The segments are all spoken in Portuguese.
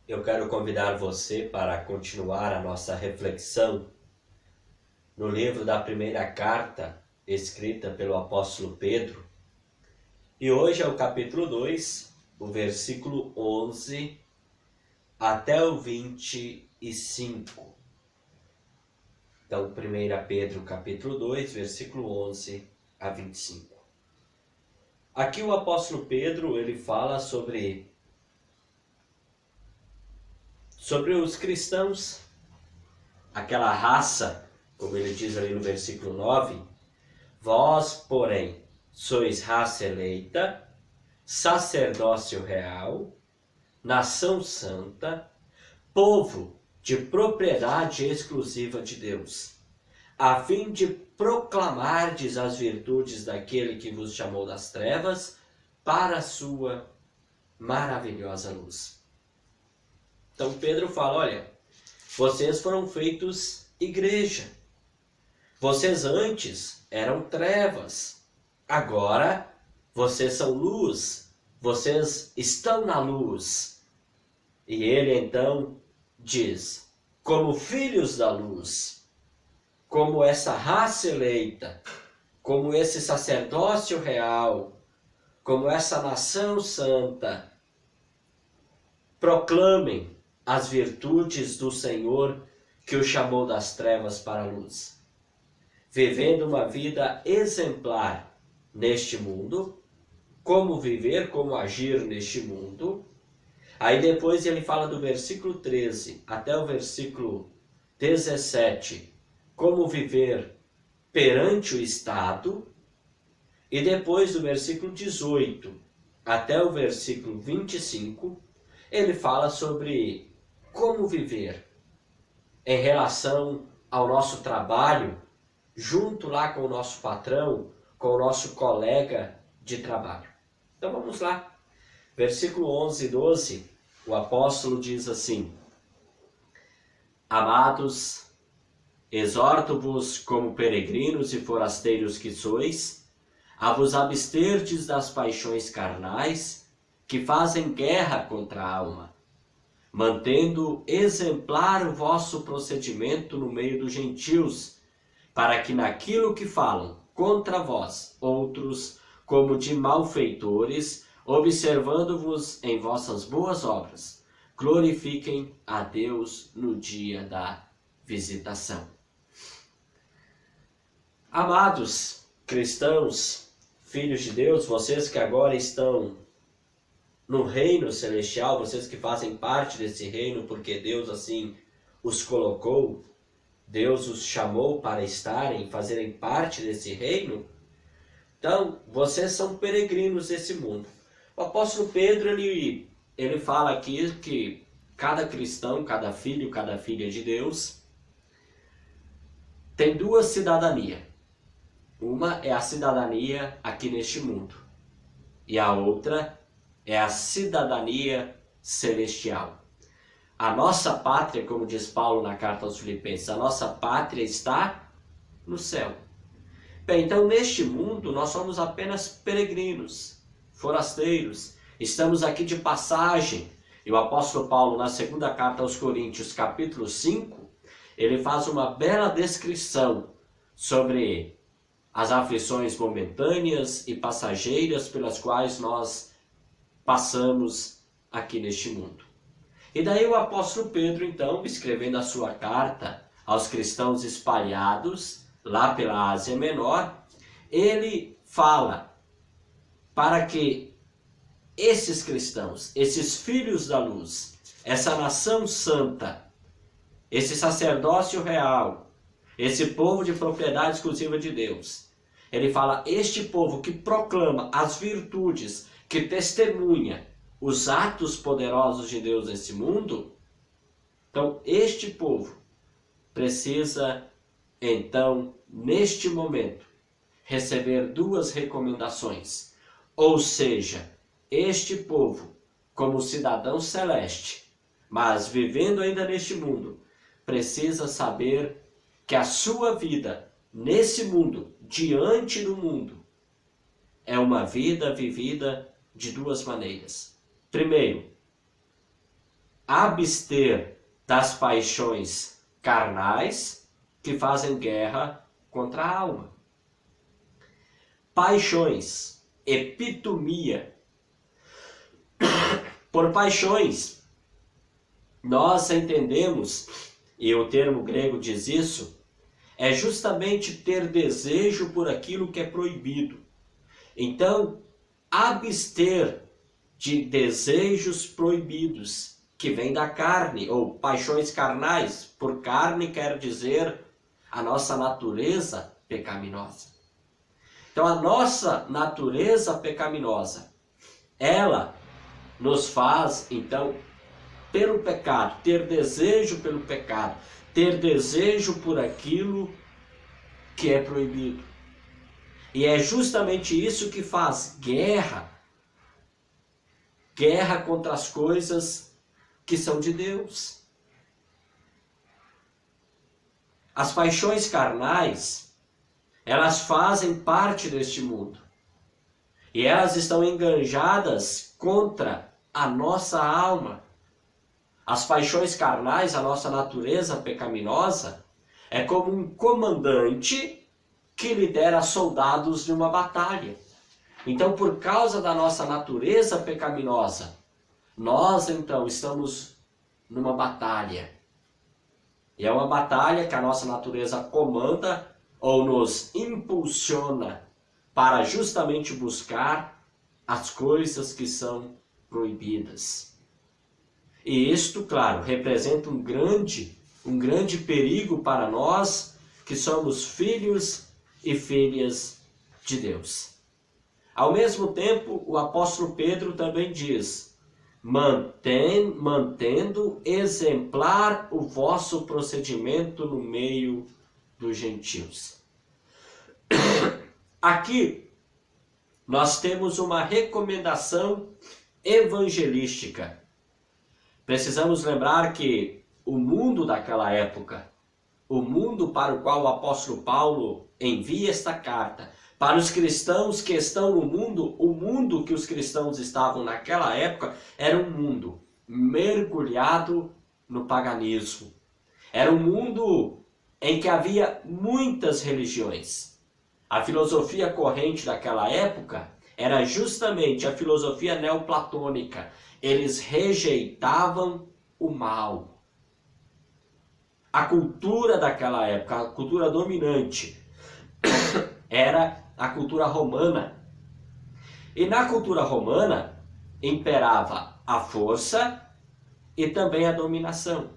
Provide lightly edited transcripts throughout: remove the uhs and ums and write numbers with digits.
Eu quero convidar você para continuar a nossa reflexão no livro da primeira carta, escrita pelo apóstolo Pedro. E hoje é o capítulo 2, o versículo 11 até o 25. Então, 1 Pedro capítulo 2, versículo 11 a 25. Aqui o apóstolo Pedro, ele fala sobre os cristãos, aquela raça, como ele diz ali no versículo 9, vós, porém, sois raça eleita, sacerdócio real, nação santa, povo de propriedade exclusiva de Deus, a fim de proclamardes as virtudes daquele que vos chamou das trevas para a sua maravilhosa luz. Então Pedro fala, olha, vocês foram feitos igreja. Vocês antes eram trevas. Agora vocês são luz. Vocês estão na luz. E ele então diz, como filhos da luz, como essa raça eleita, como esse sacerdócio real, como essa nação santa, proclamem as virtudes do Senhor que o chamou das trevas para a luz, vivendo uma vida exemplar neste mundo, como viver, como agir neste mundo. Aí depois ele fala do versículo 13 até o versículo 17, como viver perante o Estado, e depois do versículo 18 até o versículo 25, ele fala sobre como viver em relação ao nosso trabalho, junto lá com o nosso patrão, com o nosso colega de trabalho. Então vamos lá. Versículo 11 e 12, o apóstolo diz assim, amados, exorto-vos como peregrinos e forasteiros que sois, a vos absterdes das paixões carnais que fazem guerra contra a alma, mantendo exemplar o vosso procedimento no meio dos gentios, para que naquilo que falam contra vós outros, como de malfeitores, observando-vos em vossas boas obras, glorifiquem a Deus no dia da visitação. Amados cristãos, filhos de Deus, vocês que agora estão no reino celestial, vocês que fazem parte desse reino porque Deus assim os colocou, Deus os chamou para estarem, fazerem parte desse reino, então vocês são peregrinos desse mundo. O apóstolo Pedro, ele fala aqui que cada cristão, cada filho, cada filha de Deus tem duas cidadanias. Uma é a cidadania aqui neste mundo e a outra é a cidadania celestial. A nossa pátria, como diz Paulo na carta aos Filipenses, a nossa pátria está no céu. Bem, então neste mundo nós somos apenas peregrinos, forasteiros, estamos aqui de passagem. E o apóstolo Paulo, na segunda carta aos Coríntios, capítulo 5, ele faz uma bela descrição sobre as aflições momentâneas e passageiras pelas quais nós passamos aqui neste mundo. E daí o apóstolo Pedro, então, escrevendo a sua carta aos cristãos espalhados lá pela Ásia Menor, ele fala para que esses cristãos, esses filhos da luz, essa nação santa, esse sacerdócio real, esse povo de propriedade exclusiva de Deus, ele fala, este povo que proclama as virtudes, que testemunha os atos poderosos de Deus nesse mundo, então este povo precisa, então, neste momento, receber duas recomendações. Ou seja, este povo, como cidadão celeste, mas vivendo ainda neste mundo, precisa saber que a sua vida nesse mundo, diante do mundo, é uma vida vivida de duas maneiras. Primeiro, abster das paixões carnais que fazem guerra contra a alma. Paixões, epitomia. Por paixões, nós entendemos, e o termo grego diz isso, é justamente ter desejo por aquilo que é proibido. Então, abster de desejos proibidos, que vem da carne, ou paixões carnais. Por carne quer dizer a nossa natureza pecaminosa. Então, a nossa natureza pecaminosa, ela nos faz, então, pelo pecado, ter desejo pelo pecado, ter desejo por aquilo que é proibido. E é justamente isso que faz guerra contra as coisas que são de Deus. As paixões carnais, elas fazem parte deste mundo. E elas estão enganjadas contra a nossa alma. As paixões carnais, a nossa natureza pecaminosa, é como um comandante que lidera soldados de uma batalha. Então, por causa da nossa natureza pecaminosa, nós então estamos numa batalha. E é uma batalha que a nossa natureza comanda ou nos impulsiona para justamente buscar as coisas que são proibidas. E isto, claro, representa um grande perigo para nós que somos filhos e filhas de Deus. Ao mesmo tempo, o apóstolo Pedro também diz: mantendo exemplar o vosso procedimento no meio dos gentios. Aqui nós temos uma recomendação evangelística. Precisamos lembrar que o mundo daquela época, o mundo para o qual o apóstolo Paulo envia esta carta, para os cristãos que estão no mundo, o mundo que os cristãos estavam naquela época era um mundo mergulhado no paganismo. Era um mundo em que havia muitas religiões. A filosofia corrente daquela época era justamente a filosofia neoplatônica. Eles rejeitavam o mal. A cultura daquela época, a cultura dominante, era a cultura romana. E na cultura romana imperava a força e também a dominação.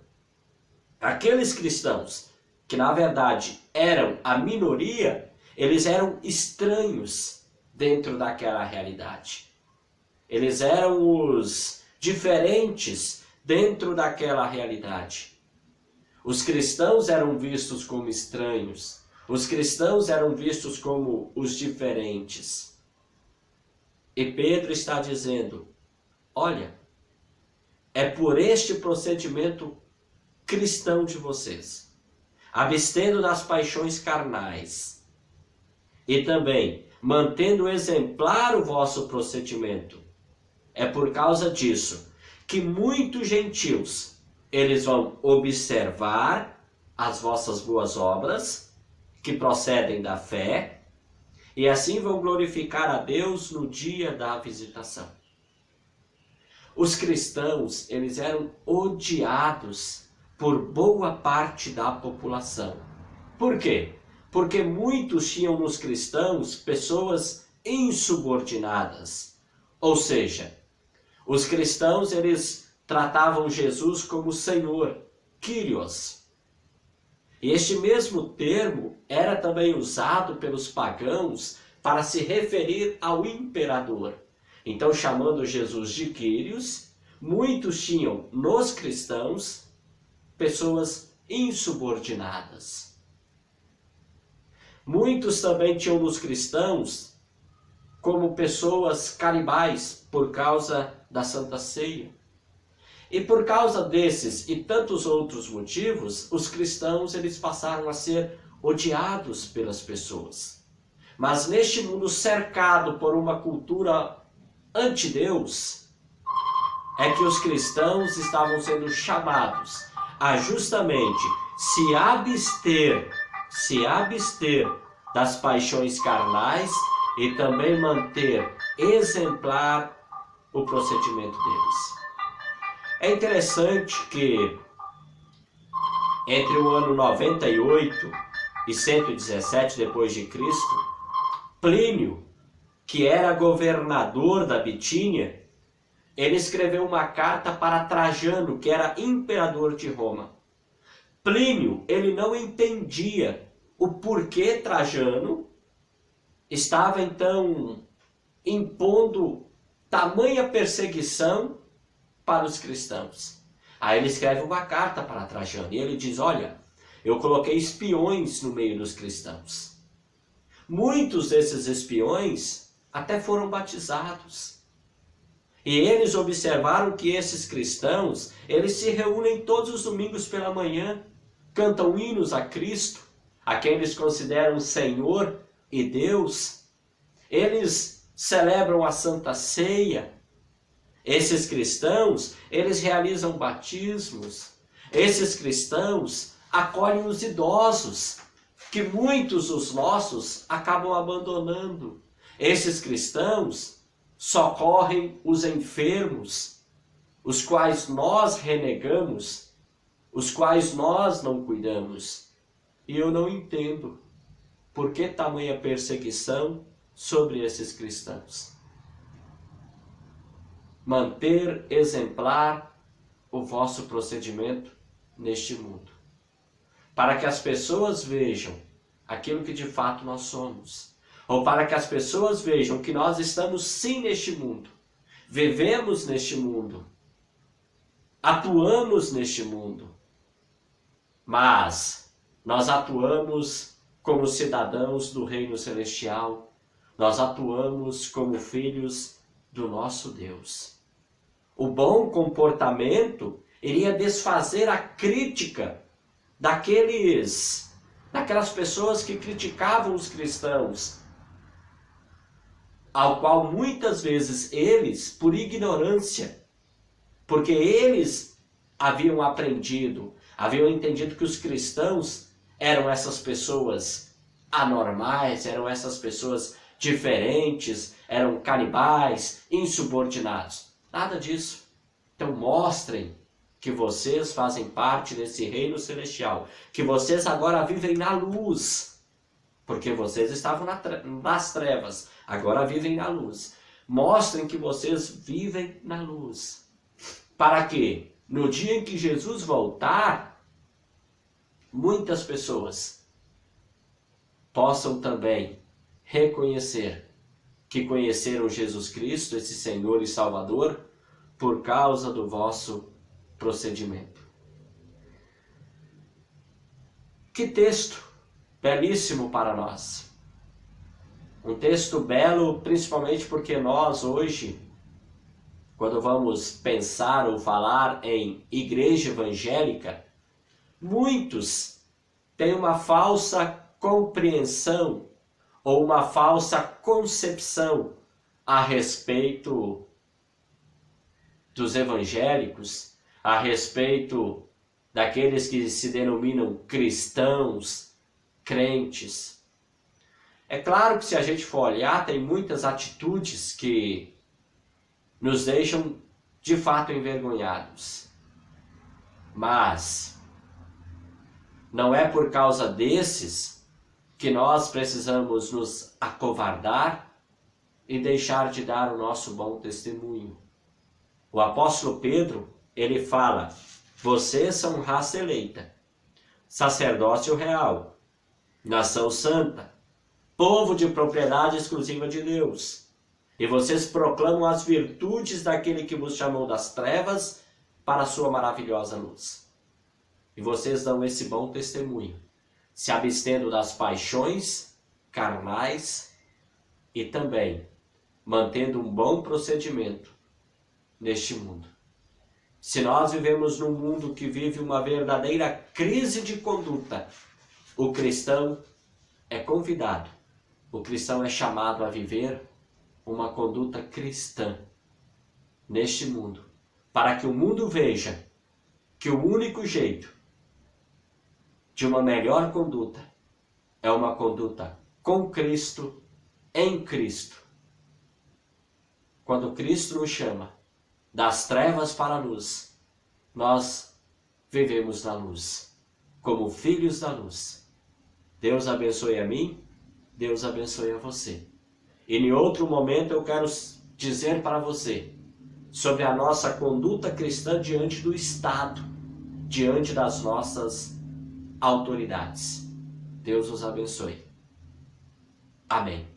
Aqueles cristãos que na verdade eram a minoria, eles eram estranhos dentro daquela realidade. Eles eram os diferentes dentro daquela realidade. Os cristãos eram vistos como estranhos. Os cristãos eram vistos como os diferentes. E Pedro está dizendo: olha, é por este procedimento cristão de vocês, abstendo das paixões carnais e também mantendo exemplar o vosso procedimento, é por causa disso que muitos gentios, eles vão observar as vossas boas obras, que procedem da fé, e assim vão glorificar a Deus no dia da visitação. Os cristãos, eles eram odiados por boa parte da população. Por quê? Porque muitos tinham nos cristãos pessoas insubordinadas. Ou seja, os cristãos, eles tratavam Jesus como Senhor, Kyrios. E este mesmo termo era também usado pelos pagãos para se referir ao imperador. Então, chamando Jesus de Kyrios, muitos tinham nos cristãos pessoas insubordinadas. Muitos também tinham nos cristãos como pessoas canibais por causa da Santa Ceia. E por causa desses e tantos outros motivos, os cristãos, eles passaram a ser odiados pelas pessoas. Mas neste mundo cercado por uma cultura anti-Deus, é que os cristãos estavam sendo chamados a justamente se abster das paixões carnais e também manter exemplar o procedimento deles. É interessante que entre o ano 98 e 117 depois de Cristo, Plínio, que era governador da Bitínia, ele escreveu uma carta para Trajano, que era imperador de Roma. Plínio, ele não entendia o porquê Trajano estava então impondo tamanha perseguição para os cristãos. Aí ele escreve uma carta para Trajano e ele diz: olha, eu coloquei espiões no meio dos cristãos. Muitos desses espiões até foram batizados. E eles observaram que esses cristãos, eles se reúnem todos os domingos pela manhã, cantam hinos a Cristo, a quem eles consideram Senhor e Deus. Eles celebram a Santa Ceia. Esses cristãos, eles realizam batismos. Esses cristãos acolhem os idosos, que muitos dos nossos acabam abandonando. Esses cristãos socorrem os enfermos, os quais nós renegamos, os quais nós não cuidamos. E eu não entendo por que tamanha perseguição sobre esses cristãos. Manter exemplar o vosso procedimento neste mundo, para que as pessoas vejam aquilo que de fato nós somos, ou para que as pessoas vejam que nós estamos sim neste mundo, vivemos neste mundo, atuamos neste mundo, mas nós atuamos como cidadãos do reino celestial, nós atuamos como filhos do nosso Deus. O bom comportamento iria desfazer a crítica daquelas pessoas que criticavam os cristãos, ao qual muitas vezes eles, por ignorância, porque eles haviam aprendido, haviam entendido que os cristãos eram essas pessoas anormais, eram essas pessoas diferentes, eram canibais, insubordinados. Nada disso. Então mostrem que vocês fazem parte desse reino celestial, que vocês agora vivem na luz, porque vocês estavam nas trevas, agora vivem na luz. Mostrem que vocês vivem na luz, para que no dia em que Jesus voltar, muitas pessoas possam também reconhecer que conheceram Jesus Cristo, esse Senhor e Salvador, por causa do vosso procedimento. Que texto belíssimo para nós. Um texto belo, principalmente porque nós hoje, quando vamos pensar ou falar em igreja evangélica, muitos têm uma falsa compreensão ou uma falsa concepção a respeito dos evangélicos, a respeito daqueles que se denominam cristãos, crentes. É claro que se a gente for olhar, tem muitas atitudes que nos deixam de fato envergonhados. Mas não é por causa desses que nós precisamos nos acovardar e deixar de dar o nosso bom testemunho. O apóstolo Pedro, ele fala: vocês são raça eleita, sacerdócio real, nação santa, povo de propriedade exclusiva de Deus. E vocês proclamam as virtudes daquele que vos chamou das trevas para a sua maravilhosa luz. E vocês dão esse bom testemunho, se abstendo das paixões carnais e também mantendo um bom procedimento neste mundo. Se nós vivemos num mundo que vive uma verdadeira crise de conduta, o cristão é convidado, o cristão é chamado a viver uma conduta cristã neste mundo, para que o mundo veja que o único jeito de uma melhor conduta é uma conduta com Cristo, em Cristo. Quando Cristo nos chama das trevas para a luz, nós vivemos na luz, como filhos da luz. Deus abençoe a mim, Deus abençoe a você. E em outro momento eu quero dizer para você sobre a nossa conduta cristã diante do Estado, diante das nossas autoridades. Deus os abençoe. Amém.